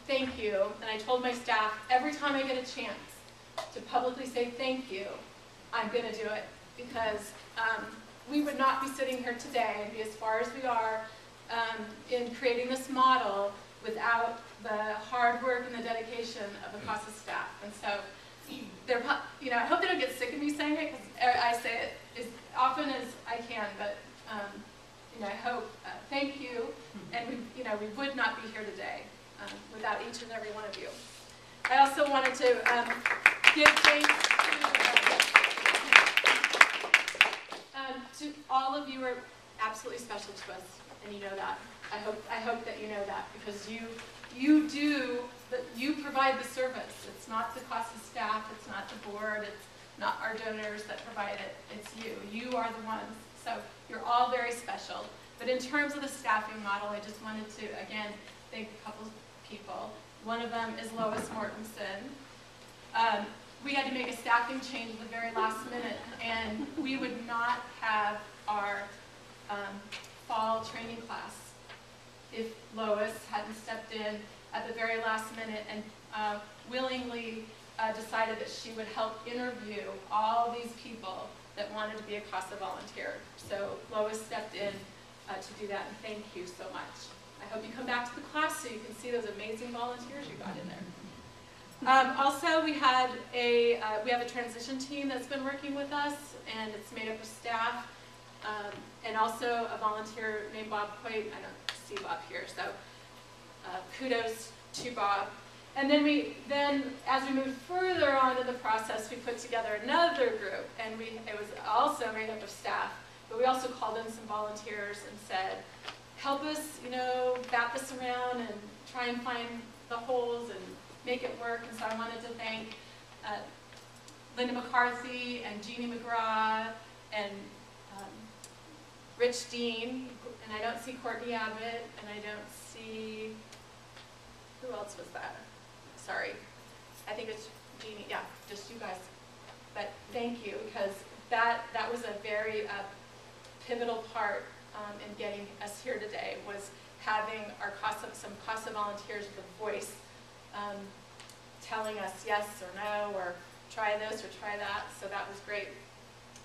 thank you, and I told my staff, every time I get a chance to publicly say thank you, I'm going to do it, because we would not be sitting here today and be as far as we are in creating this model without the hard work and the dedication of the CASA staff. And so, I hope they don't get sick of me saying it, because I say it as often as I can, but I hope, thank you, and we would not be here today without each and every one of you. I also wanted to give thanks to all of you. Are absolutely special to us, and you know that. I hope that you know that, because you provide the service. It's not the CASA staff, it's not the board, it's not our donors that provide it. It's you. You are the ones. So you're all very special. But in terms of the staffing model, I just wanted to again thank a couple of people. One of them is Lois Mortensen. We had to make a staffing change at the very last minute, and we would not have our fall training class if Lois hadn't stepped in at the very last minute and willingly decided that she would help interview all these people that wanted to be a CASA volunteer. So Lois stepped in to do that, and thank you so much. I hope you come back to the class so you can see those amazing volunteers you got in there. Also, we have a transition team that's been working with us, and it's made up of staff and also a volunteer named Bob Coit. I don't see Bob here, so kudos to Bob. And then as we moved further on in the process, we put together another group, and it was also made up of staff, but we also called in some volunteers and said, help us, bat this around and try and find the holes and make it work. And so I wanted to thank Linda McCarthy and Jeannie McGraw and Rich Dean, and I don't see Courtney Abbott, and I don't see, who else was that? Sorry, I think it's Jeannie, yeah, just you guys. But thank you, because that was a very pivotal part in getting us here today, was having our some CASA volunteers with a voice telling us yes or no, or try this or try that, so that was great.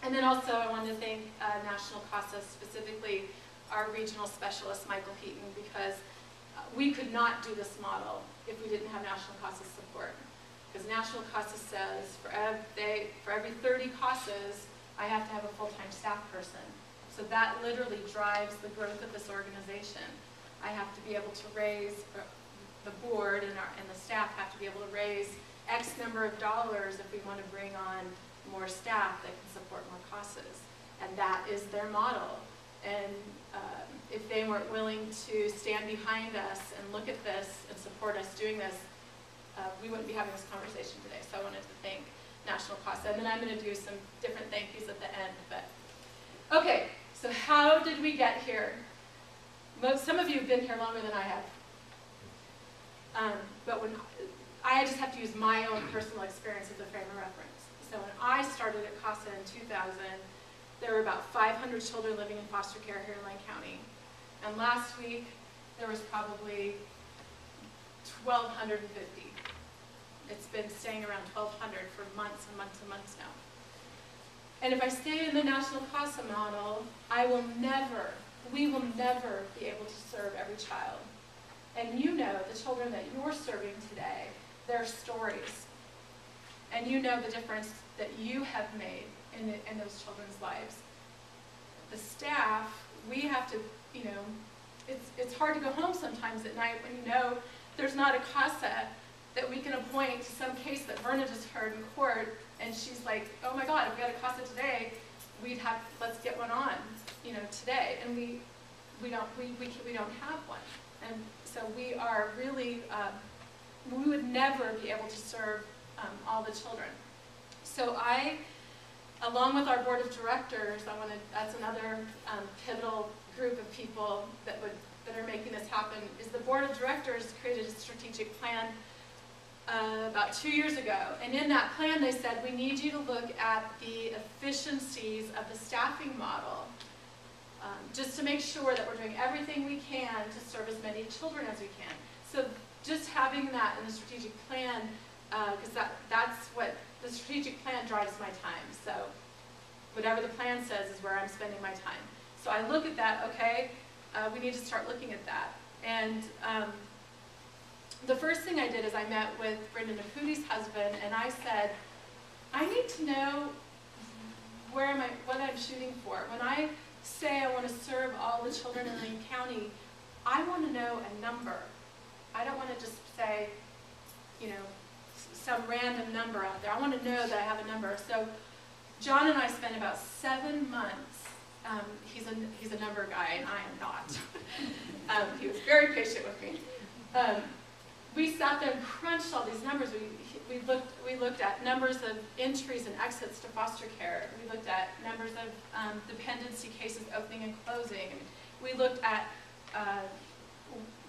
And then also I wanted to thank National CASA, specifically our regional specialist, Michael Heaton, because we could not do this model if we didn't have National CASA support. Because National CASA says for every 30 CASAs, I have to have a full-time staff person. So that literally drives the growth of this organization. I have to be able to raise, the board and the staff have to be able to raise X number of dollars if we want to bring on more staff that can support more CASAs. And that is their model. And if they weren't willing to stand behind us and look at this and support us doing this, we wouldn't be having this conversation today. So I wanted to thank National CASA. And then I'm going to do some different thank yous at the end. But okay, so how did we get here? Some of you have been here longer than I have. But when I just have to use my own personal experience as a frame of reference. So when I started at CASA in 2000, there were about 500 children living in foster care here in Lane County. And last week, there was probably 1,250. It's been staying around 1,200 for months and months and months now. And if I stay in the National CASA model, we will never be able to serve every child. And you know the children that you're serving today, their stories. And you know the difference that you have made in those children's lives. The staff, we have to, it's hard to go home sometimes at night when you know there's not a CASA that we can appoint to some case that Verna just heard in court, and she's like, oh my God, if we had a CASA today, let's get one on, today. And we don't have one. And so we are really, we would never be able to serve all the children. So along with our board of directors, that's another pivotal group of people that are making this happen, is the board of directors created a strategic plan about 2 years ago. And in that plan they said, we need you to look at the efficiencies of the staffing model, just to make sure that we're doing everything we can to serve as many children as we can. So just having that in the strategic plan, because that's what the strategic plan drives my time. So whatever the plan says is where I'm spending my time. So I look at that, okay, we need to start looking at that. And the first thing I did is I met with Brenda Naputi's husband, and I said, I need to know what I'm shooting for. When I say I want to serve all the children in Lane County, I want to know a number. I don't want to just say, you know, some random number out there. I want to know that I have a number. So John and I spent about 7 months. He's a number guy, and I am not. He was very patient with me. We sat there and crunched all these numbers. We looked at numbers of entries and exits to foster care. We looked at numbers of dependency cases opening and closing. We looked at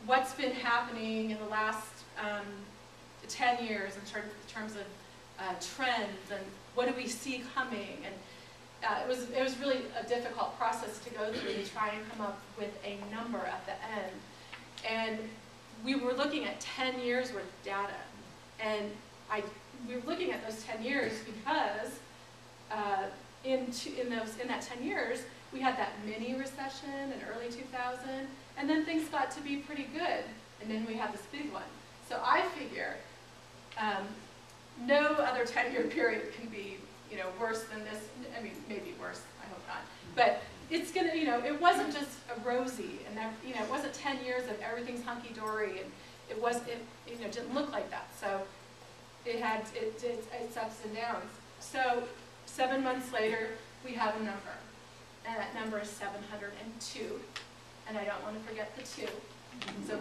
what's been happening in the last 10 years in terms of trends and what do we see coming. And it was really a difficult process to go through to try and come up with a number at the end. And we were looking at 10 years worth of data. And we were looking at those 10 years because in that 10 years, we had that mini recession in early 2000, and then things got to be pretty good, and then we had this big one. So I figure no other 10-year period can be, you know, worse than this. I mean, maybe worse, I hope not. But it's gonna, you know, it wasn't just a rosy, and you know, it wasn't 10 years of everything's hunky-dory, and it didn't look like that. So it had its ups and downs. So 7 months later, we have a number, and that number is 702, and I don't want to forget the 2. So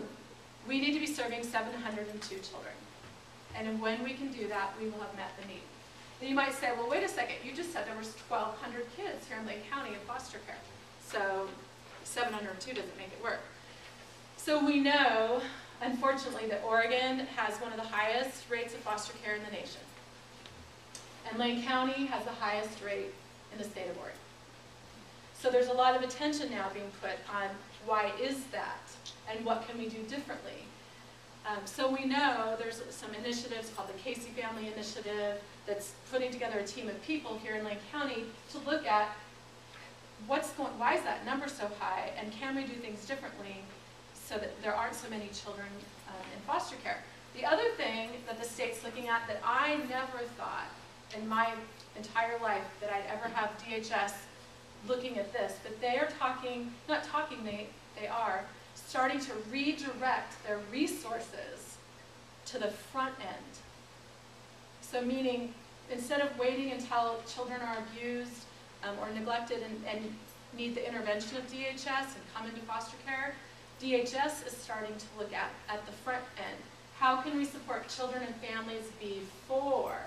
we need to be serving 702 children, and when we can do that, we will have met the need. And you might say, well, wait a second, you just said there was 1,200 kids here in Lake County in foster care, so 702 doesn't make it work. So we know, unfortunately, that Oregon has one of the highest rates of foster care in the nation. And Lane County has the highest rate in the state of Oregon. So there's a lot of attention now being put on why is that, and what can we do differently. So we know there's some initiatives called the CASA Family Initiative that's putting together a team of people here in Lane County to look at why is that number so high, and can we do things differently so that there aren't so many children in foster care. The other thing that the state's looking at that I never thought in my entire life that I'd ever have DHS looking at this, but they are they are starting to redirect their resources to the front end. So meaning, instead of waiting until children are abused or neglected and need the intervention of DHS and come into foster care, DHS is starting to look at the front end. How can we support children and families before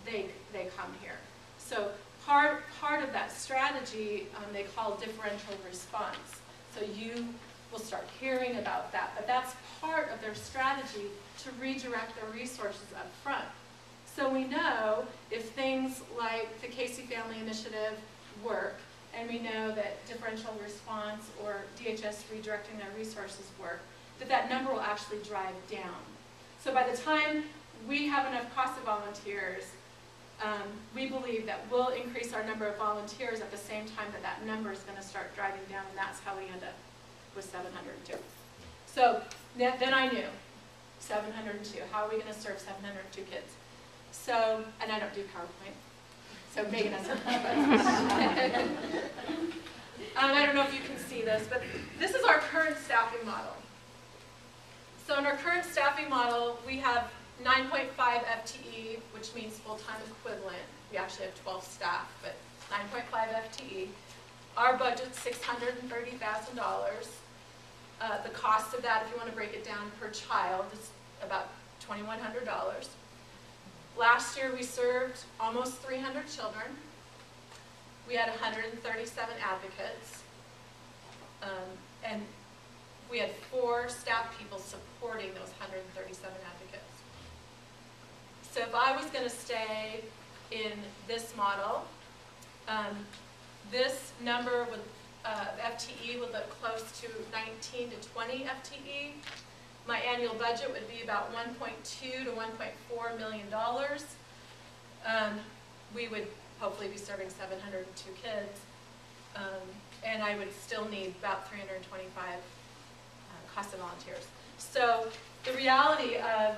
they come here? So part of that strategy they call differential response. So you will start hearing about that, but that's part of their strategy to redirect their resources up front. So we know if things like the CASA Family Initiative work, and we know that differential response or DHS redirecting their resources work, that number will actually drive down. So by the time we have enough CASA volunteers, we believe that we'll increase our number of volunteers at the same time that number is going to start driving down, and that's how we end up with 702. So then I knew, 702, how are we going to serve 702 kids? So, and I don't do PowerPoint, so Megan has some PowerPoint. I don't know if you can see this, but this is our current staffing model. So in our current staffing model, we have 9.5 FTE, which means full-time equivalent. We actually have 12 staff, but 9.5 FTE. Our budget's $630,000. The cost of that, if you want to break it down per child, is about $2,100. Last year we served almost 300 children. We had 137 advocates. And we had 4 staff people supporting those 137 advocates. So if I was going to stay in this model, this number would, FTE would look close to 19 to 20 FTE. My annual budget would be about $1.2 to $1.4 million. We would hopefully be serving 702 kids, and I would still need about 325 CASA volunteers. So the reality of,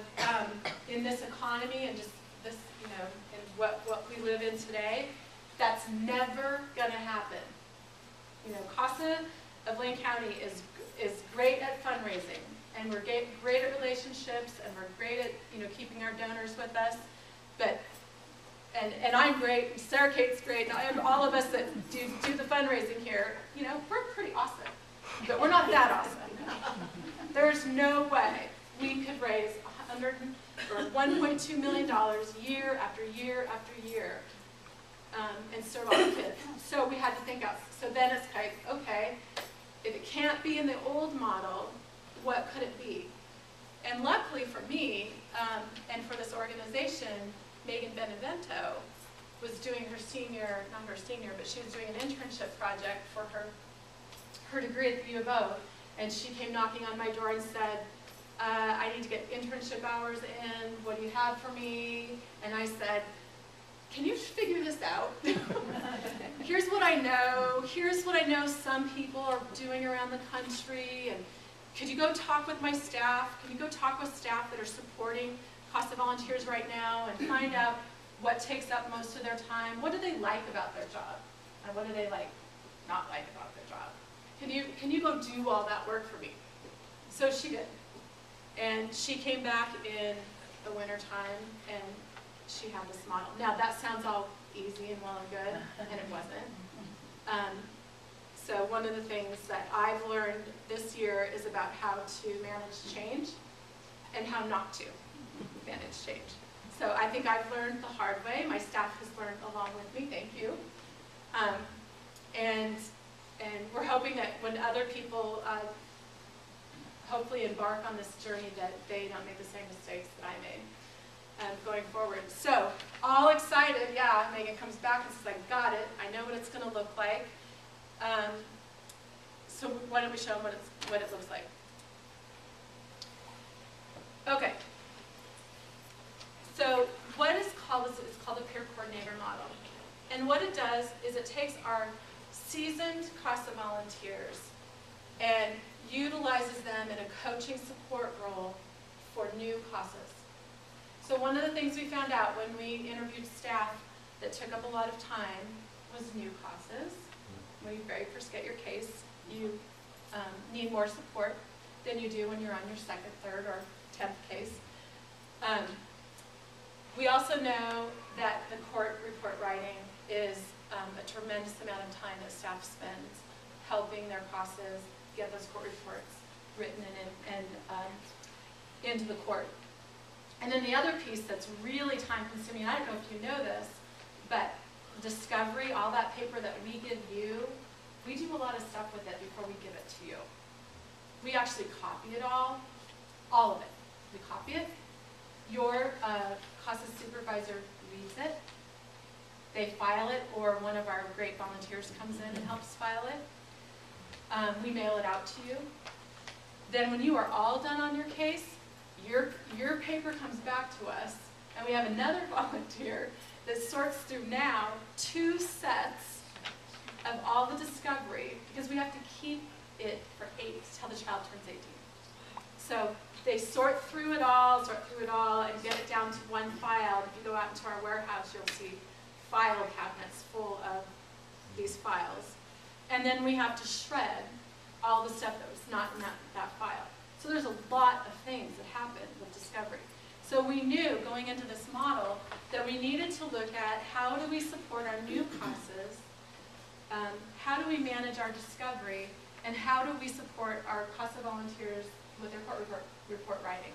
in this economy and just this, you know, in what we live in today, that's never going to happen. You know, CASA of Lane County is great at fundraising, and we're great at relationships, and we're great at, you know, keeping our donors with us. But and I'm great, Sarah Kate's great, and all of us that do the fundraising here, you know, we're pretty awesome. But we're not that awesome. There's no way we could raise $1.2 million year after year after year and serve all the kids. So we had to think out. So then it's like, okay, if it can't be in the old model, what could it be? And luckily for me, and for this organization, Megan Benevento was doing her senior, not her senior, but she was doing an internship project for her degree at the U of O. And she came knocking on my door and said, I need to get internship hours in. What do you have for me? And I said, can you figure this out? Here's what I know. Here's what I know some people are doing around the country. And could you go talk with my staff? Can you go talk with staff that are supporting CASA volunteers right now and find out what takes up most of their time? What do they like about their job? And what do they not like about their job? Can you go do all that work for me? So she did. And she came back in the winter time, and she had this model. Now that sounds all easy and well and good, and it wasn't. So one of the things that I've learned this year is about how to manage change and how not to manage change. So I think I've learned the hard way. My staff has learned along with me. Thank you. And we're hoping that when other people hopefully embark on this journey, that they don't make the same mistakes that I made going forward. So all excited, yeah, Megan comes back and says, I got it. I know what it's going to look like. So why don't we show them what it looks like. Okay. So what is called, it's called the peer coordinator model. And what it does is it takes our seasoned CASA volunteers and utilizes them in a coaching support role for new CASAs. So one of the things we found out when we interviewed staff that took up a lot of time was new CASAs. When you very first get your case, you need more support than you do when you're on your second, third, or 10th case. We also know that the court report writing is a tremendous amount of time that staff spends helping their CASAs get those court reports written and into the court. And then the other piece that's really time consuming, I don't know if you know this, but discovery, all that paper that we give you, we do a lot of stuff with it before we give it to you. We actually copy it all of it. We copy it. Your CASA supervisor reads it. They file it, or one of our great volunteers comes in and helps file it. We mail it out to you. Then when you are all done on your case, your paper comes back to us, and we have another volunteer that sorts through now 2 sets of all the discovery, because we have to keep it for 8 till the child turns 18. So they sort through it all, and get it down to one file. If you go out into our warehouse, you'll see file cabinets full of these files. And then we have to shred all the stuff that was not in that file. So there's a lot of things that happen with discovery. So we knew going into this model that we needed to look at how do we support our new CASAs, how do we manage our discovery, and how do we support our CASA volunteers with their court report writing.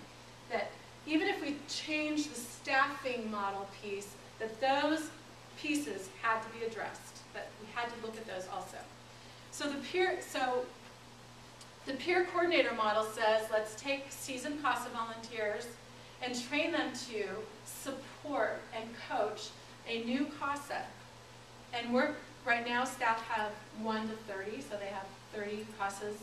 That even if we change the staffing model piece, that those pieces had to be addressed, that we had to look at those also. So the peer coordinator model says, let's take seasoned CASA volunteers and train them to support and coach a new CASA. And right now staff have 1 to 30, so they have 30 CASAs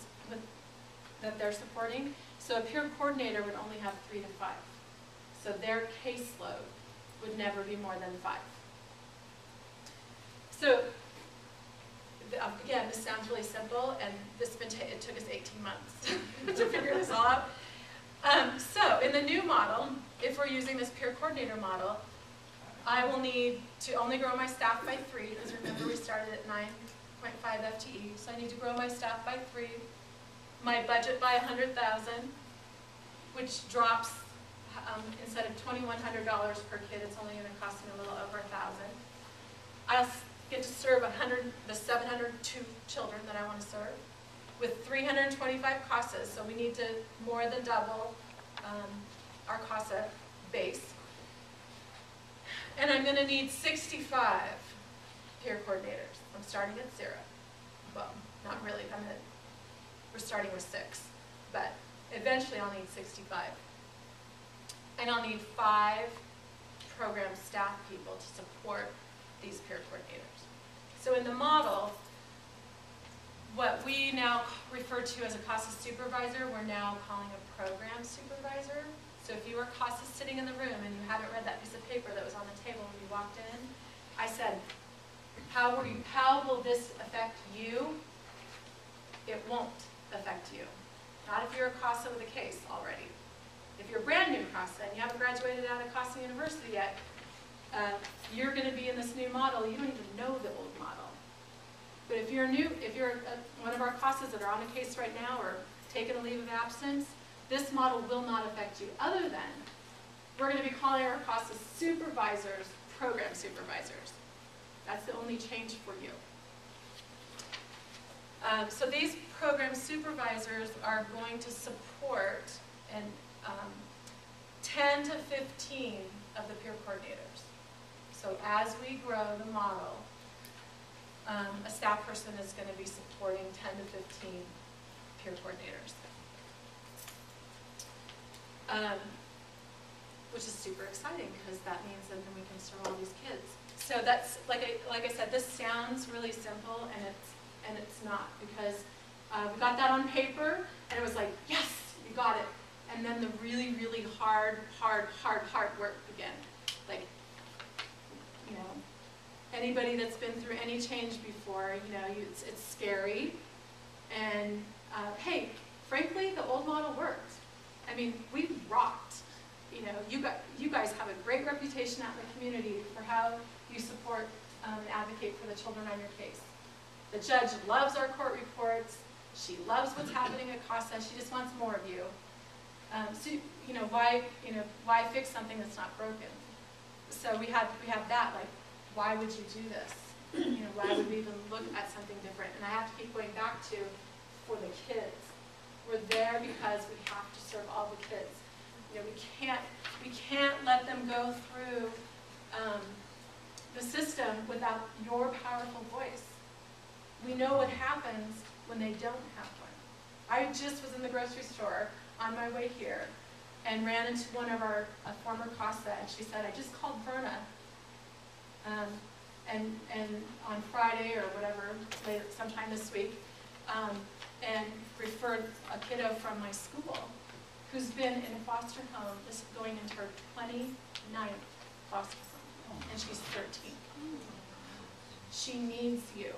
that they're supporting. So a peer coordinator would only have 3 to 5. So their caseload would never be more than 5. So again, this sounds really simple, and it took us 18 months to figure this all out. So in the new model, if we're using this peer coordinator model, I will need to only grow my staff by 3, because remember we started at 9.5 FTE, so I need to grow my staff by 3, my budget by $100,000, which drops, instead of $2,100 per kid, it's only going to cost me a little over $1,000. I'll get to serve the 702 children that I want to serve, with 325 CASAs, so we need to more than double our CASA base. And I'm going to need 65 peer coordinators. I'm starting at 0. Well, not really. We're starting with 6, but eventually I'll need 65. And I'll need 5 program staff people to support these peer coordinators. So in the model, what we now refer to as a CASA supervisor, we're now calling a program supervisor. So if you were CASA sitting in the room and you haven't read that piece of paper that was on the table when you walked in, I said, how will this affect you? It won't affect you. Not if you're a CASA with a case already. If you're brand new CASA and you haven't graduated out of CASA University yet, you're going to be in this new model. You don't even know the old model. But if you're one of our CASAs that are on a case right now or taking a leave of absence, this model will not affect you, other than we're going to be calling our CASA supervisors program supervisors. That's the only change for you. So these program supervisors are going to support 10 to 15 of the peer coordinators. So as we grow the model, a staff person is going to be supporting 10 to 15 peer coordinators. Which is super exciting, because that means that then we can serve all these kids. So that's, like I said, this sounds really simple, and it's not, because we got that on paper, and it was like, yes, you got it. And then the really, really hard work began. Like, you know, anybody that's been through any change before, you know, it's scary. And hey, frankly, the old model worked. I mean, we rocked. You know, you guys have a great reputation out in the community for how you support and advocate for the children on your case. The judge loves our court reports. She loves what's happening at CASA. She just wants more of you. So why fix something that's not broken? So we have that, like, why would you do this? You know, why would we even look at something different? And I have to keep going back to, for the kids. We're there because we have to serve all the kids. You know, we can't let them go through the system without your powerful voice. We know what happens when they don't have one. I just was in the grocery store on my way here and ran into one of our former CASA, and she said, I just called Verna, and on Friday or whatever, later, sometime this week, and referred a kiddo from my school who's been in a foster home. This is going into her 29th foster home, and she's 13. She needs you.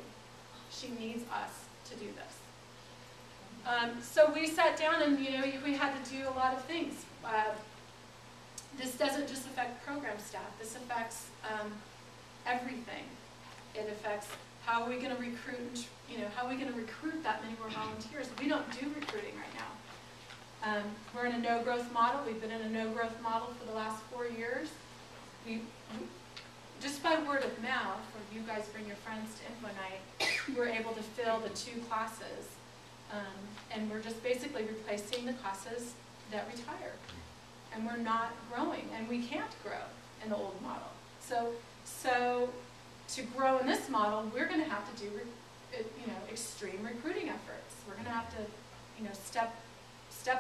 She needs us to do this. So we sat down, and you know, we had to do a lot of things. This doesn't just affect program staff. This affects everything. It affects how are we going to recruit. You know, how are we going to recruit that many more volunteers? We don't do recruiting right now. We're in a no-growth model. We've been in a no-growth model for the last 4 years. We just by word of mouth, or you guys bring your friends to Info Night, we're able to fill the 2 classes. And we're just basically replacing the classes that retire. And we're not growing, and we can't grow in the old model. So to grow in this model, we're going to have to do, you know, extreme recruiting efforts. We're going to have to, you know, step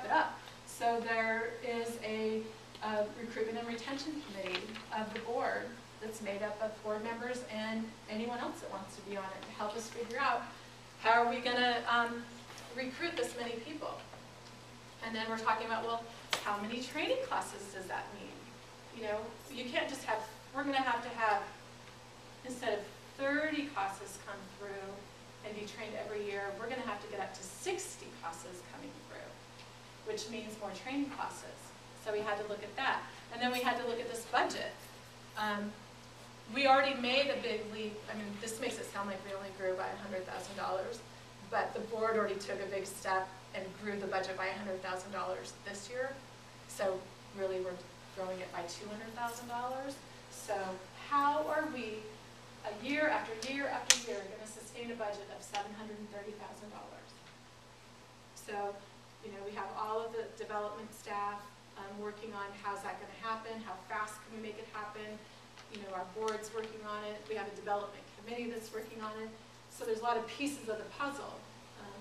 it up. So there is a recruitment and retention committee of the board that's made up of board members and anyone else that wants to be on it to help us figure out how are we going to recruit this many people. And then we're talking about, well, how many training classes does that mean? You know, you can't just have, we're going to have, instead of 30 classes come through and be trained every year, we're going to have to get up to 60 classes coming through, which means more training classes. So we had to look at that. And then we had to look at this budget. We already made a big leap. I mean, this makes it sound like we only grew by $100,000, but the board already took a big step and grew the budget by $100,000 this year. So really we're growing it by $200,000. So how are we, year after year after year, going to sustain a budget of $730,000? So, you know, we have all of the development staff working on how's that going to happen, how fast can we make it happen. You know, our board's working on it. We have a development committee that's working on it. So there's a lot of pieces of the puzzle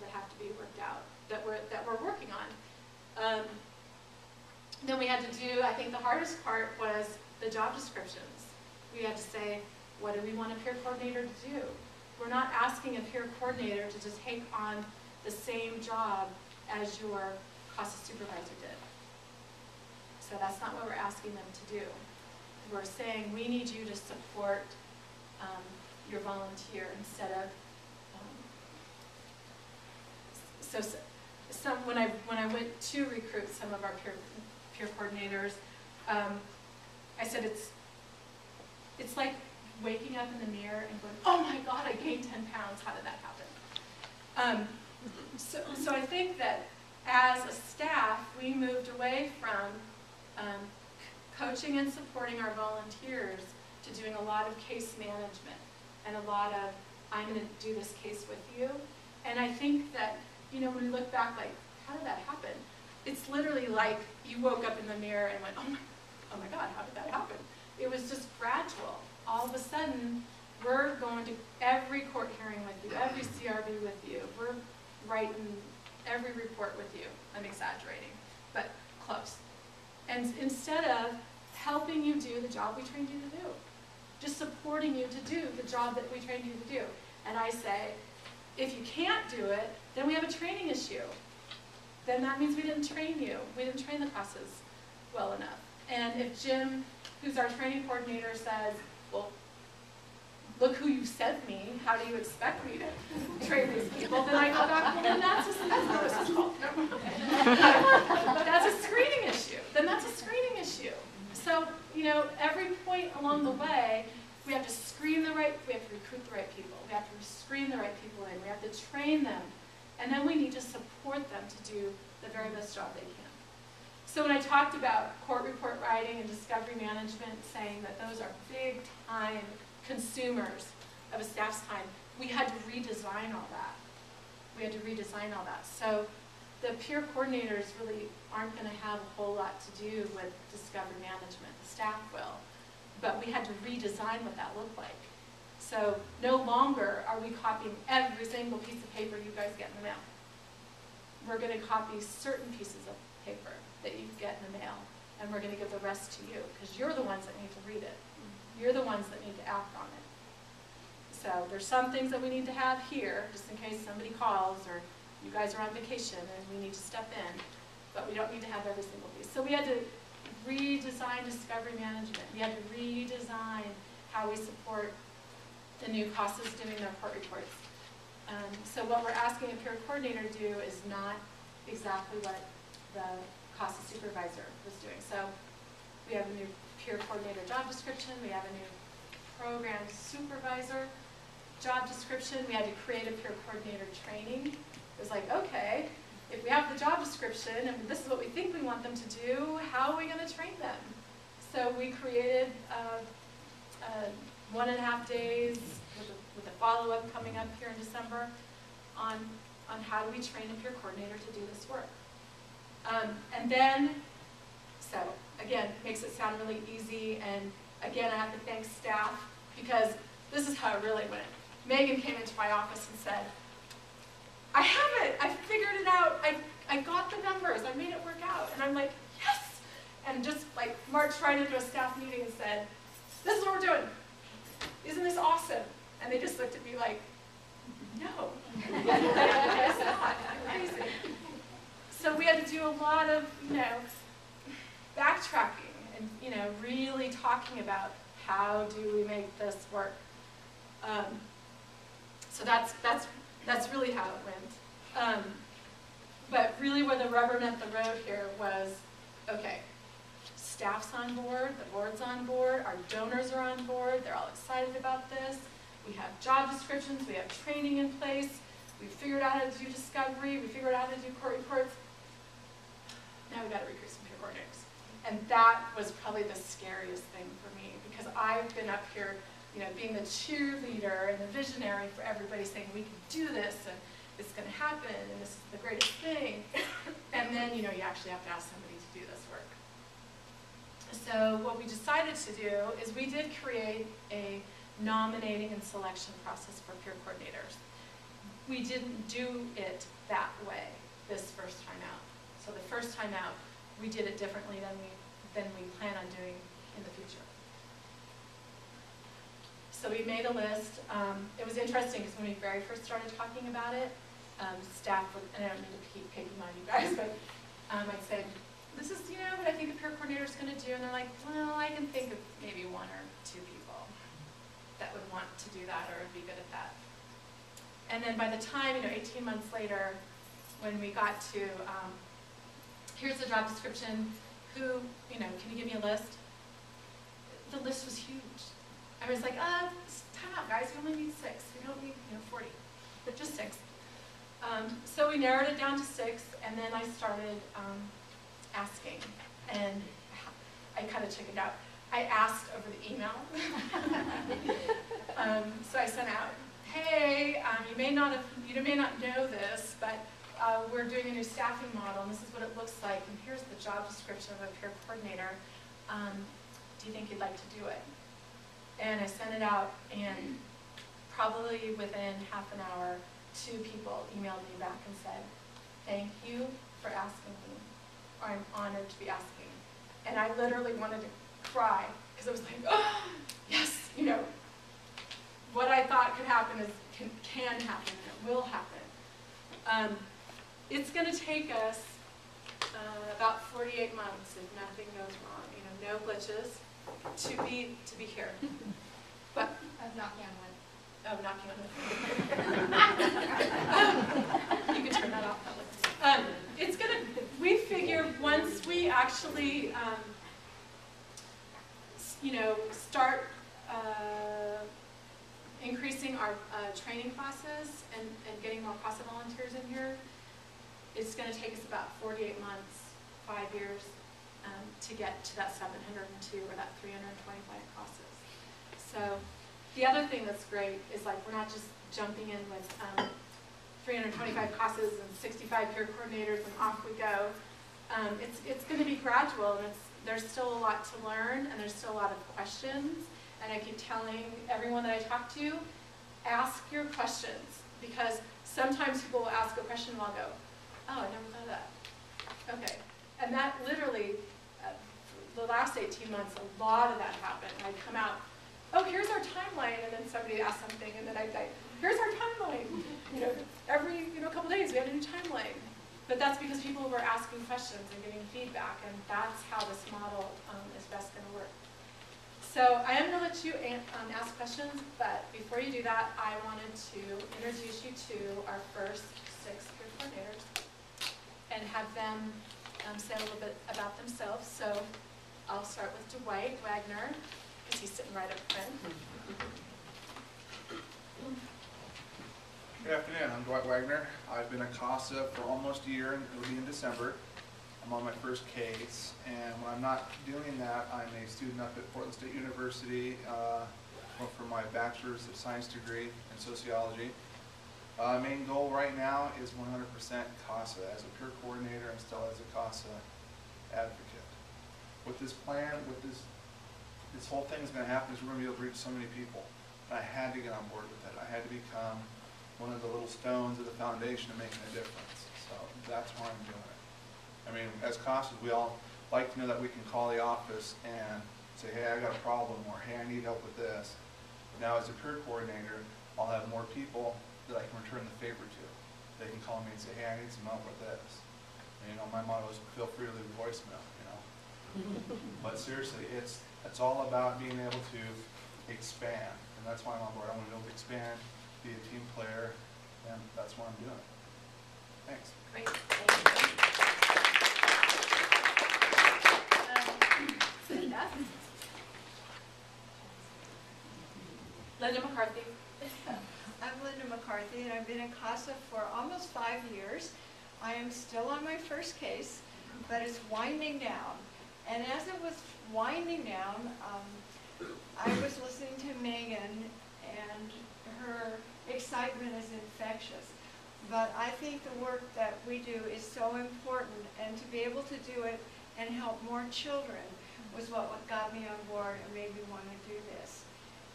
that have to be worked out that we're working on. Then we had to do, I think the hardest part was the job descriptions. We had to say, what do we want a peer coordinator to do? We're not asking a peer coordinator to just take on the same job as your CASA supervisor did. So that's not what we're asking them to do. We're saying we need you to support your volunteer instead of. When I went to recruit some of our peer coordinators, I said it's like waking up in the mirror and going, oh my God, I gained 10 pounds. How did that happen? So I think that as a staff, we moved away from coaching and supporting our volunteers to doing a lot of case management and a lot of, I'm going to do this case with you. And I think that, you know, when we look back, like, how did that happen? It's literally like you woke up in the mirror and went, oh my God, how did that happen? It was just gradual. All of a sudden, we're going to every court hearing with you, every CRB with you. We're writing every report with you. I'm exaggerating, but close. And instead of helping you do the job we trained you to do, just supporting you to do the job that we trained you to do. And I say, if you can't do it, then we have a training issue. Then that means we didn't train you. We didn't train the classes well enough. And if Jim, who's our training coordinator, says, well, look who you sent me, how do you expect me to train these people? Then I go back, well, then that's not what it's called. That's a screening issue. Then that's a screening issue. So, you know, every point along the way, we have to screen we have to recruit the right people. We have to screen the right people in. We have to train them. And then we need to support them to do the very best job they can. So when I talked about court report writing and discovery management, saying that those are big time consumers of a staff's time, we had to redesign all that. So the peer coordinators really aren't going to have a whole lot to do with discovery management. The staff will. But we had to redesign what that looked like. So no longer are we copying every single piece of paper you guys get in the mail. We're going to copy certain pieces of paper that you get in the mail, and we're going to give the rest to you, because you're the ones that need to read it. You're the ones that need to act on it. So there's some things that we need to have here, just in case somebody calls or you guys are on vacation and we need to step in, but we don't need to have every single piece. So we had to redesign discovery management. We had to redesign how we support the new CASAs doing their court reports. So what we're asking a peer coordinator to do is not exactly what the CASA supervisor was doing. So we have a new peer coordinator job description. We have a new program supervisor job description. We had to create a peer coordinator training. It was like, okay, if we have the job description and this is what we think we want them to do, how are we going to train them? So we created 1.5 days with a follow-up coming up here in December on how do we train a peer coordinator to do this work. And then, so again, makes it sound really easy, and again, I have to thank staff, because this is how it really went. Megan came into my office and said, I have it, I figured it out, I got the numbers, I made it work out. And I'm like, yes! And just like marched right into a staff meeting and said, this is what we're doing. Isn't this awesome? And they just looked at me like, no, it's not, I'm crazy. So we had to do a lot of, backtracking and, really talking about how do we make this work. So that's really how it went. But really where the rubber met the road here was, okay, staff's on board, the board's on board, our donors are on board, they're all excited about this. We have job descriptions, we have training in place, we figured out how to do discovery, we figured out how to do court reports. Now we've got to recruit some peer coordinators. And that was probably the scariest thing for me, because I've been up here, being the cheerleader and the visionary for everybody saying we can do this and it's going to happen and this is the greatest thing. And then, you actually have to ask somebody to do this work. So what we decided to do is we did create a nominating and selection process for peer coordinators. We didn't do it that way this first time out. So the first time out, we did it differently than we plan on doing in the future. So we made a list. It was interesting because when we very first started talking about it, staff would, and I don't mean to keep picking on you guys, but I'd say, this is, what I think a peer coordinator is going to do. And they're like, well, I can think of maybe 1 or 2 people that would want to do that or would be good at that. And then by the time, 18 months later, when we got to, here's the job description, who, can you give me a list? The list was huge. I was like, time out, guys, we only need 6. We don't need, 40, but just 6. So we narrowed it down to 6, and then I started asking, and I kind of chickened out. I asked over the email. So I sent out, hey, you may not know this, but we're doing a new staffing model, and this is what it looks like, and here's the job description of a peer coordinator. Do you think you'd like to do it? And I sent it out, and probably within half an hour, 2 people emailed me back and said, thank you for asking me. I'm honored to be asking. And I literally wanted to cry, because I was like, oh, yes, what I thought could happen can happen, and it will happen. It's going to take us about 48 months if nothing goes wrong, no glitches, to be here. But knocking on wood. Oh, knocking on wood. You can turn that off. It's going to. We figure once we actually, start increasing our training classes and getting more CASA volunteers in here, it's going to take us about 48 months, 5 years, to get to that 702 or that 325 classes. So the other thing that's great is we're not just jumping in with 325 classes and 65 peer coordinators and off we go. It's going to be gradual, and there's still a lot to learn, and there's still a lot of questions. And I keep telling everyone that I talk to, ask your questions, because sometimes people will ask a question and I'll go, oh, I never thought of that. Okay, and that literally, the last 18 months, a lot of that happened. I'd come out, oh, here's our timeline, and then somebody asked something, and then I'd say, here's our timeline. Every couple days we had a new timeline. But that's because people were asking questions and giving feedback, and that's how this model is best going to work. So I am going to let you ask questions, but before you do that, I wanted to introduce you to our first 6 peer coordinators and have them say a little bit about themselves. So I'll start with Dwight Wagner, because he's sitting right up front. Good afternoon, I'm Dwight Wagner. I've been a CASA for almost a year, and it'll be in December. I'm on my first case, and when I'm not doing that, I'm a student up at Portland State University for my bachelor's of science degree in sociology. Main goal right now is 100% CASA. As a peer coordinator and still as a CASA advocate. With this plan, with this whole thing is going to happen is we're going to be able to reach so many people. And I had to get on board with it. I had to become one of the little stones of the foundation of making a difference. So that's why I'm doing it. I mean, as CASAs, we all like to know that we can call the office and say, hey, I got a problem, or hey, I need help with this. Now, as a peer coordinator, I'll have more people that I can return the favor to. They can call me and say, hey, I need some help with this. And, you know, my motto is feel free to leave a voicemail, you know. But seriously, it's all about being able to expand, and that's why I'm on board. I want to be able to expand, be a team player, and that's what I'm doing. Thanks. Great. Thank you. Linda McCarthy. I'm Linda McCarthy, and I've been in CASA for almost 5 years. I am still on my first case, but it's winding down. And as it was winding down, I was listening to Megan, and her excitement is infectious. But I think the work that we do is so important, and to be able to do it and help more children was what got me on board and made me want to do this.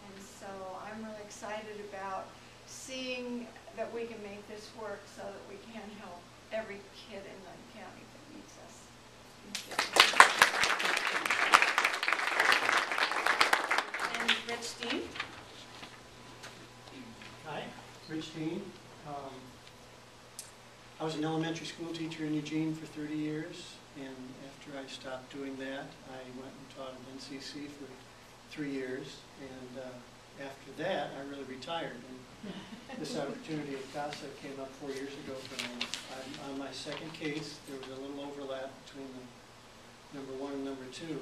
And so I'm really excited about seeing that we can make this work so that we can help every kid in the county that needs us. And Rich Dean. Hi, Rich Dean. I was an elementary school teacher in Eugene for 30 years, and after I stopped doing that, I went and taught at NCC for 3 years, and after that, I really retired. And this opportunity at CASA came up 4 years ago for me. On my second case, there was a little overlap between the number 1 and number 2.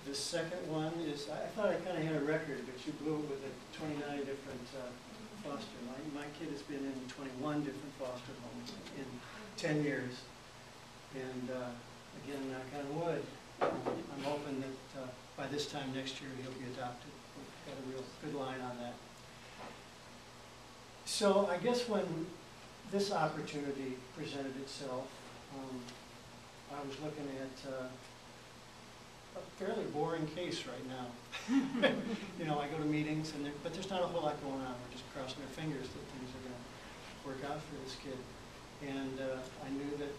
The second one is, I thought I kind of had a record, but you blew it with 29 different foster. My kid has been in 21 different foster homes in 10 years. And again, knock on wood, I'm hoping that by this time next year he'll be adopted. We've got a real good line on that. So I guess when this opportunity presented itself, I was looking at a fairly boring case right now. You know, I go to meetings, but there's not a whole lot going on. We're just crossing our fingers that things are going to work out for this kid. And I knew that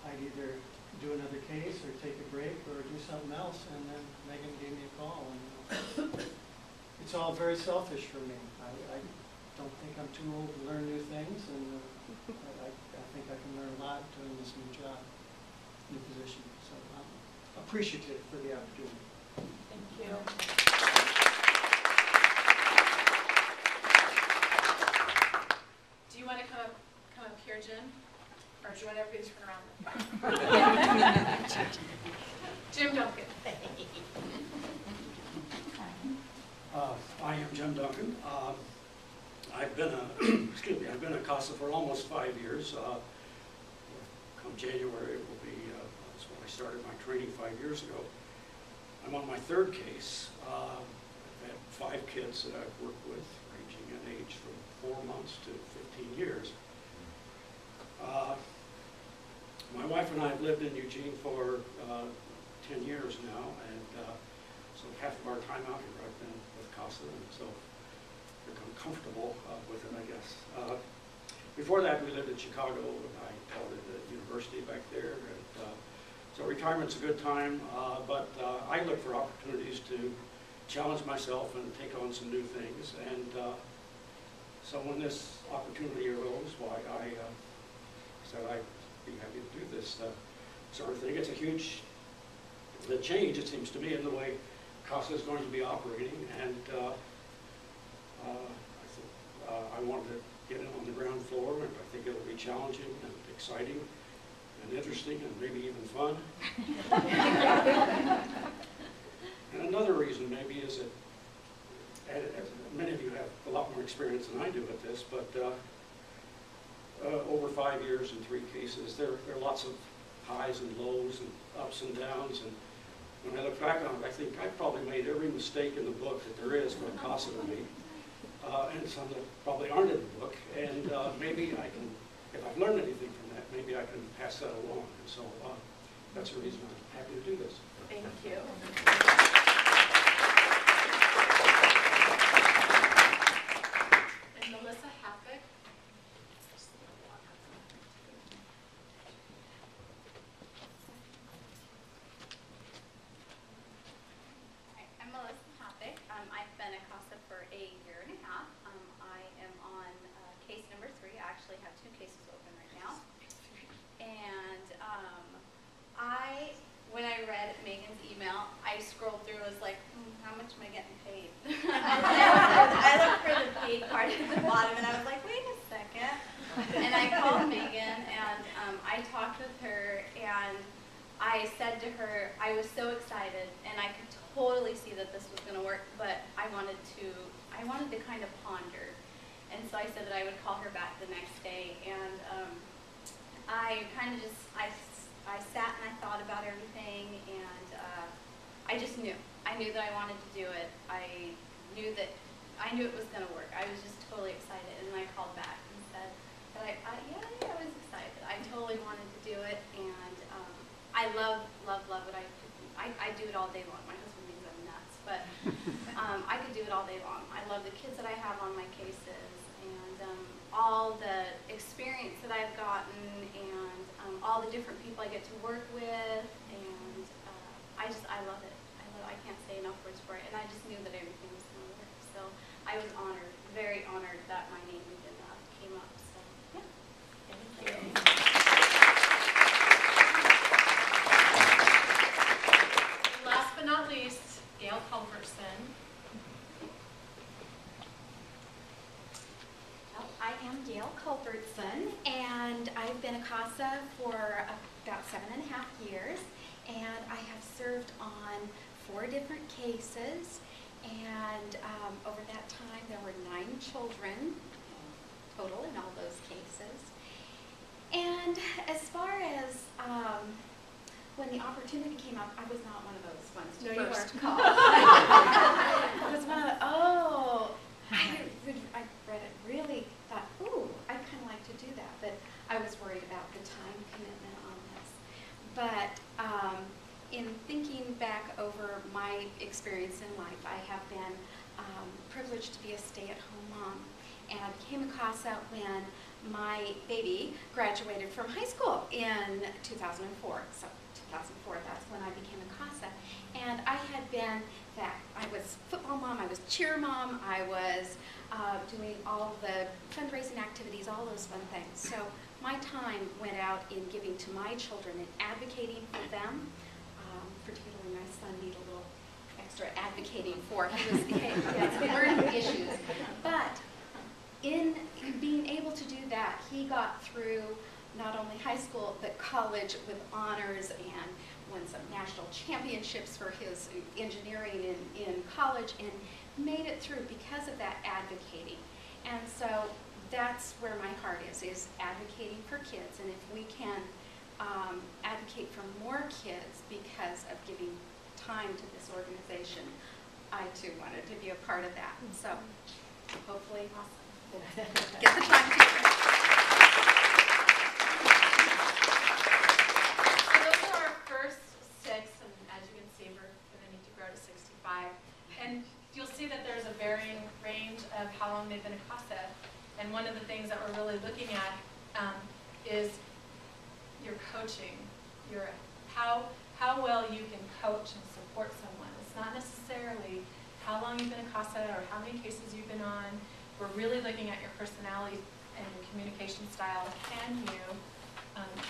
I'd either do another case or take a break or do something else, and then Megan gave me a call. And it's all very selfish for me. I don't think I'm too old to learn new things, and I think I can learn a lot doing this new job, new position. So I'm appreciative for the opportunity. Thank you. Do you want to come up here, Jim? Or do you want everybody to turn around? Jim Duncan. I am Jim Duncan. I've been I've been at CASA for almost 5 years. Come January, it will be, that's when I started my training 5 years ago. I'm on my third case. I've had 5 kids that I've worked with, ranging in age from 4 months to 15 years. My wife and I have lived in Eugene for 10 years now, and so half of our time out here I've been with CASA, and so become comfortable with it, I guess. Before that, we lived in Chicago, and I taught at the university back there. And, so retirement's a good time, but I look for opportunities to challenge myself and take on some new things. And so when this opportunity arose, why I said I'd be happy to do this sort of thing. It's a huge change, it seems to me, in the way CASA is going to be operating, and I wanted to get in on the ground floor, and I think it'll be challenging and exciting and interesting and maybe even fun. And another reason maybe is that many of you have a lot more experience than I do at this, but over 5 years and 3 cases, there are lots of highs and lows and ups and downs. And when I look back on it, I think I've probably made every mistake in the book that there is for a CASA to make, and some that probably aren't in the book. And maybe I can, if I've learned anything from that, maybe I can pass that along. And so that's the reason I'm happy to do this. Thank you. And Melissa Happick. I'm Melissa Happick. I've been at CASA for a year and a half. I am on case number 3. I actually have 2 cases open right now. And Megan's email, I scrolled through and was like, how much am I getting paid? I looked for the paid part at the bottom and I was like, wait a second. And I called Megan and I talked with her and I said to her, I was so excited and I could totally see that this was going to work, but I wanted to kind of ponder. And so I said that I would call her back the next day, and I kind of just, I sat and I thought about everything, and I just knew. I knew that I wanted to do it. I knew it was going to work. I was just totally excited, and I called back and said that I was excited. I totally wanted to do it, and I love what I do. I do it all day long. My husband thinks I'm nuts, but I could do it all day long. I love the kids that I have on my cases, and all the experience that I've gotten, and all the different people I get to work with, and I love it. I can't say enough words for it, and I just knew that everything was going to work. So I was honored, very honored that my name even came up. So yeah. Last but not least, Gail Culbertson. Well, I am Gail Culbertson, and I've been a CASA for about 7.5 years, and I have served on 4 different cases, and over that time there were 9 children total in all those cases. And as far as when the opportunity came up, I was not one of those ones to first call. It was one of the, I read it, really thought, ooh, I'd kind of like to do that, but I was worried about the time commitment on this. But in thinking back over my experience in life, I have been privileged to be a stay-at-home mom, and I became a CASA when my baby graduated from high school in 2004. So 2004, that's when I became a CASA. And I had been I was football mom, I was cheer mom, I was doing all the fundraising activities, all those fun things. So my time went out in giving to my children and advocating for them. Particularly my son needed a little extra advocating for. He has learning issues. But in being able to do that, he got through not only high school, but college with honors and won some national championships for his engineering in college and made it through because of that advocating. And so that's where my heart is advocating for kids. And if we can advocate for more kids because of giving time to this organization, I too wanted to be a part of that. So hopefully get the time to And you'll see that there's a varying range of how long they've been a CASA. And one of the things that we're really looking at is your coaching, how well you can coach and support someone. It's not necessarily how long you've been a CASA or how many cases you've been on. We're really looking at your personality and your communication style. Can you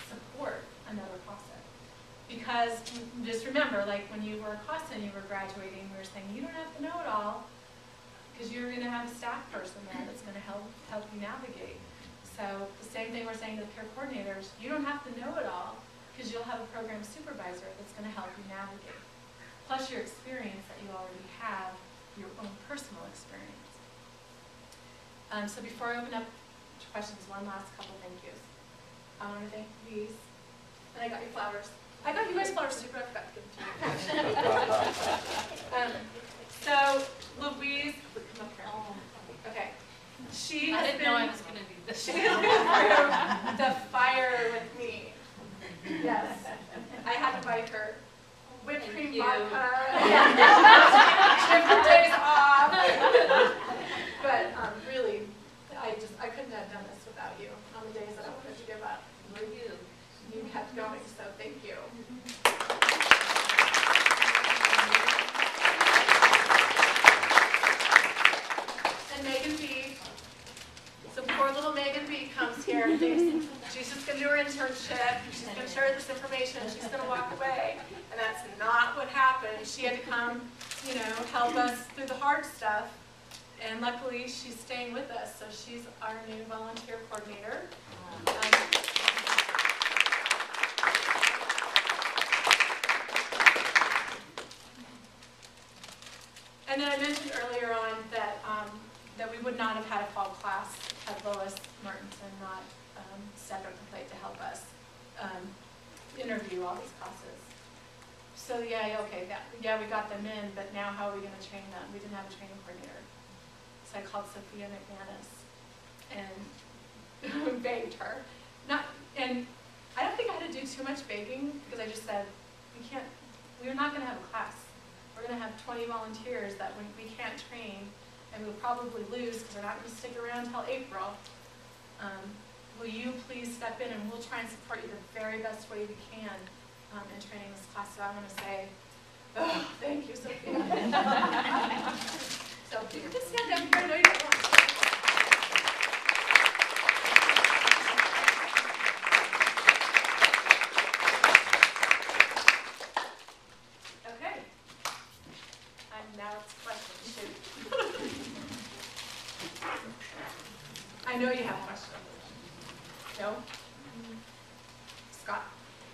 support another CASA? Because just remember, like when you were a CASA and you were graduating, we were saying you don't have to know it all, because you're going to have a staff person there that's going to help you navigate. So the same thing we're saying to the peer coordinators, you don't have to know it all, because you'll have a program supervisor that's going to help you navigate. Plus your experience that you already have, your own personal experience. So before I open up to questions, one last couple thank yous. I want to thank Louise, and I got your flowers. I got you guys flowers too, but I forgot to give them to you. So Louise, come up here. Okay. She I didn't know I was going to do this. She has been through the fire with me. Yes. I had to buy her whipped cream vodka. Different days off. But really, I couldn't have done this without you on the days that I wanted to give up. Were you? You kept going, so thank you. And Megan B. So poor little Megan B comes here and thinks she's just going to do her internship, she's going to share this information, she's going to walk away, and that's not what happened. She had to come, you know, help us through the hard stuff. And luckily, she's staying with us, so she's our new volunteer coordinator. And then I mentioned earlier on that that we would not have had a fall class had Lois Mertensen not stepped up to the plate to help us interview all these classes. So yeah, okay, yeah, we got them in, but now how are we going to train them? We didn't have a training coordinator. So I called Sophia McManus and begged her. And I don't think I had to do too much begging because I just said, we're not going to have a class. We're going to have 20 volunteers that we can't train, and we'll probably lose because we're not going to stick around until April. Will you please step in, and we'll try and support you the very best way we can in training this class. So I'm going to say, oh, thank you, Sophia. So you can just stand up here. No, you don't want to. Okay. And now it's questions. Shoot. I know you have questions. No? Scott?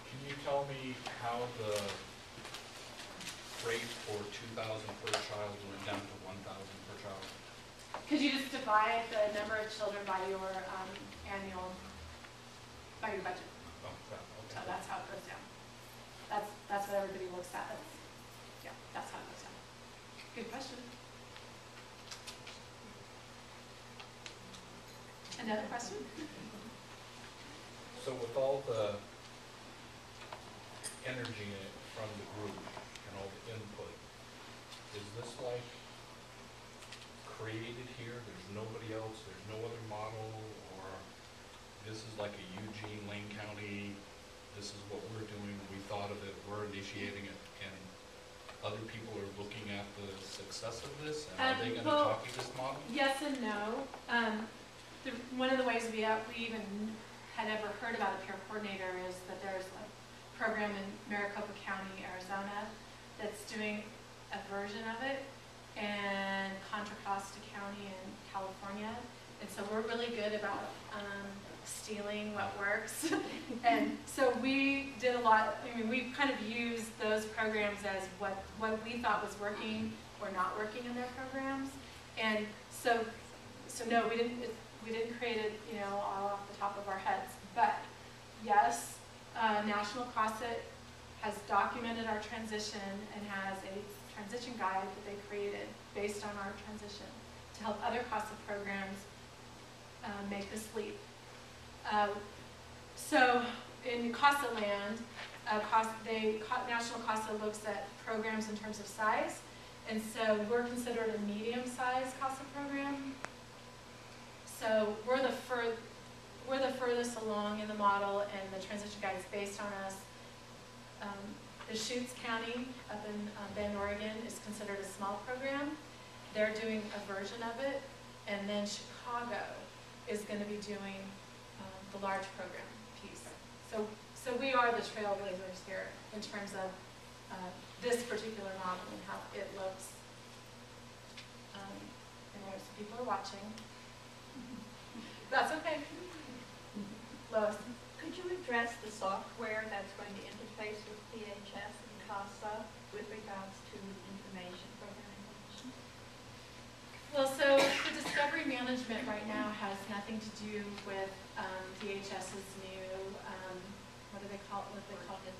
Can you tell me how the rate for 2,000 per child went down to 1,000 per child? Could you just divide the number of children by your budget? Oh, that, So okay. that's how it goes down. That's what everybody looks at. Yeah, that's how it goes down. Good question. Another question? So with all the energy from the group and all the input, is this like created here? There's nobody else, there's no other model, or this is like a Eugene, Lane County, this is what we're doing, we thought of it, we're initiating it, and other people are looking at the success of this, and are they going to copy this model? Yes and no. One of the ways we even had ever heard about a peer coordinator is that there's a program in Maricopa County, Arizona, that's doing a version of it, and Contra Costa County in California. And so we're really good about stealing what works. And so we did a lot, I mean, we kind of used those programs as what we thought was working or not working in their programs. And so no, we didn't create it, you know, all off the top of our heads. But yes, National CASA has documented our transition and has a transition guide that they created based on our transition to help other CASA programs make this leap. So in CASA land, National CASA looks at programs in terms of size, and so we're considered a medium-sized CASA program. So we're the furthest along in the model, and the transition guide is based on us. Deschutes County up in Bend, Oregon is considered a small program. They're doing a version of it, and then Chicago is going to be doing the large program piece. So we are the trailblazers here in terms of this particular model and how it looks. And there's people are watching. That's okay. Lois. Could you address the software that's going to interface with DHS and CASA with regards to information, program information? Well, so the discovery management right now has nothing to do with DHS's new, what do they call it?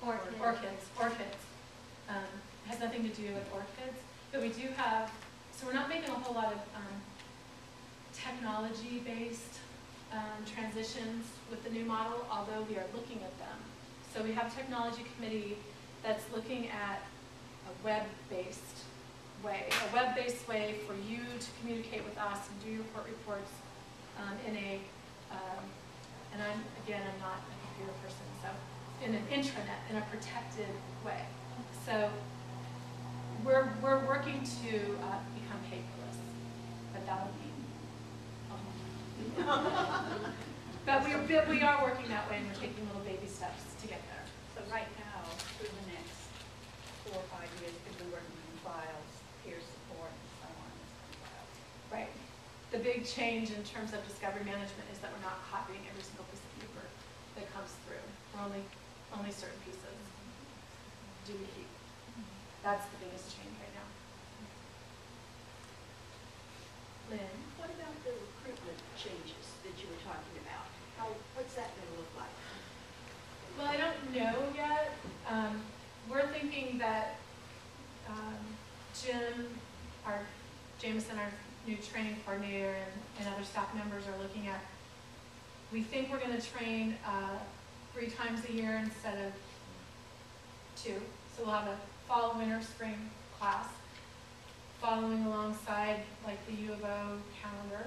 Orchids. It has nothing to do with orchids, but we do have, so we're not making a whole lot of technology-based transitions with the new model, although we are looking at them. So we have technology committee that's looking at a web-based way for you to communicate with us and do your court reports in a, and I'm not a computer person, so in an intranet, in a protected way. So we're working to become paperless, but that'll be but we are working that way, and we're taking little baby steps to get there. So right now, through the next 4 or 5 years because we're working on files, peer support, and so on. Right. The big change in terms of discovery management is that we're not copying every single piece of paper that comes through. We're only certain pieces do we keep. That's the biggest change right now. Lynn? What about the recruitment changes that you were talking about? What's that going to look like? Well, I don't know yet. We're thinking that Jameson, our new training coordinator, and other staff members are looking at, we think we're going to train 3 times a year instead of 2. So we'll have a fall, winter, spring class following alongside like the U of O calendar.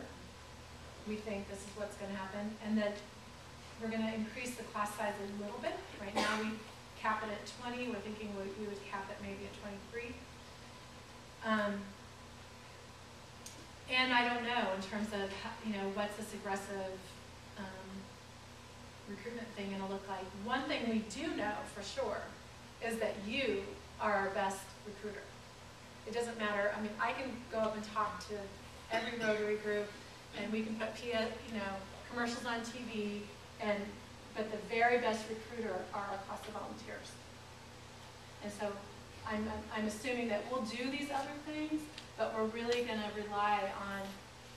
We think this is what's going to happen, and that we're going to increase the class size a little bit. Right now we cap it at 20. We're thinking we would cap it maybe at 23. And I don't know in terms of, what's this aggressive recruitment thing going to look like. One thing we do know for sure is that you are our best recruiter. It doesn't matter. I mean, I can go up and talk to every Rotary group, and we can put commercials on TV, but the very best recruiter are our CASA volunteers. And so I'm assuming that we'll do these other things, but we're really going to rely on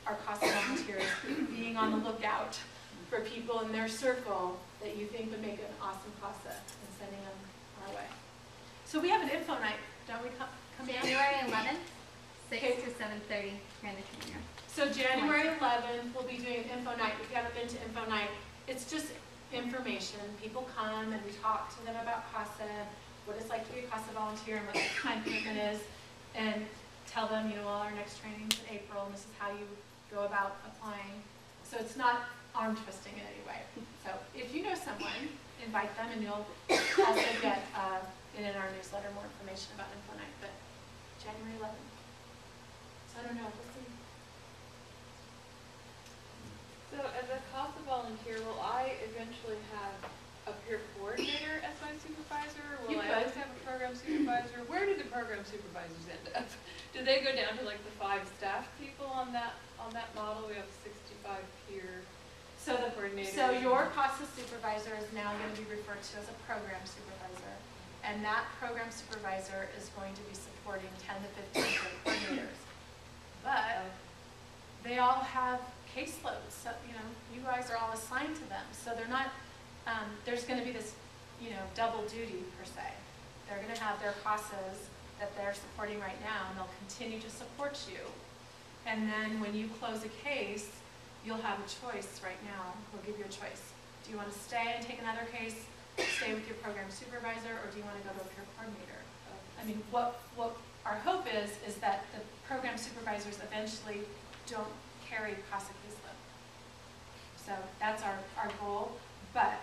our CASA volunteers being on the lookout for people in their circle that you think would make an awesome CASA and sending them our way. So we have an info night, don't we? January 11th, 6 Okay. to 7:30 here in the community room. So January 11th, we'll be doing an info night. If you haven't been to info night, it's just information. People come and we talk to them about CASA, what it's like to be a CASA volunteer and what the time commitment is, and tell them, well, our next training's in April, and this is how you go about applying. So it's not arm twisting in any way. So if you know someone, invite them, and you'll also get in our newsletter more information about info night. But January 11th. So I don't know. We'll see. So as a CASA volunteer, will I eventually have a peer coordinator as my supervisor? Will I always have a program supervisor? Where do the program supervisors end up? Do they go down to like the 5 staff people on that model? We have 65 peer coordinators. So your CASA supervisor is now going to be referred to as a program supervisor. And that program supervisor is going to be supporting 10 to 15 peer coordinators. But they all have caseloads. So, you guys are all assigned to them. So they're not, there's going to be this, double duty per se. They're going to have their CASAs that they're supporting right now, and they'll continue to support you. And then when you close a case, you'll have a choice right now. We'll give you a choice. Do you want to stay and take another case, stay with your program supervisor, or do you want to go to a peer coordinator? I mean, what our hope is that the program supervisors eventually don't carry CASA caseload. So that's our goal. But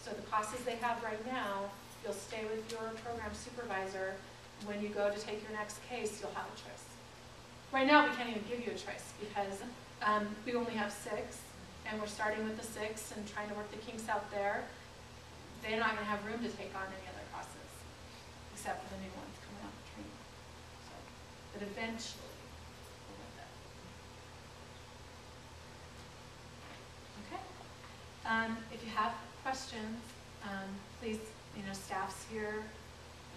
so the CASAs they have right now, you'll stay with your program supervisor. When you go to take your next case, you'll have a choice. Right now, we can't even give you a choice because we only have 6, and we're starting with the 6 and trying to work the kinks out there. They're not going to have room to take on any other CASAs, except for the new ones coming out of training. So, but eventually, we'll get that. Okay. If you have questions, please, staff's here.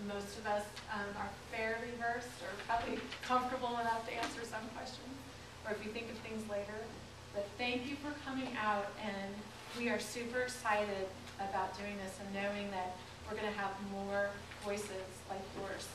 Most of us are fairly versed or probably comfortable enough to answer some questions, or if you think of things later. But thank you for coming out, and we are super excited about doing this and knowing that we're going to have more voices like yours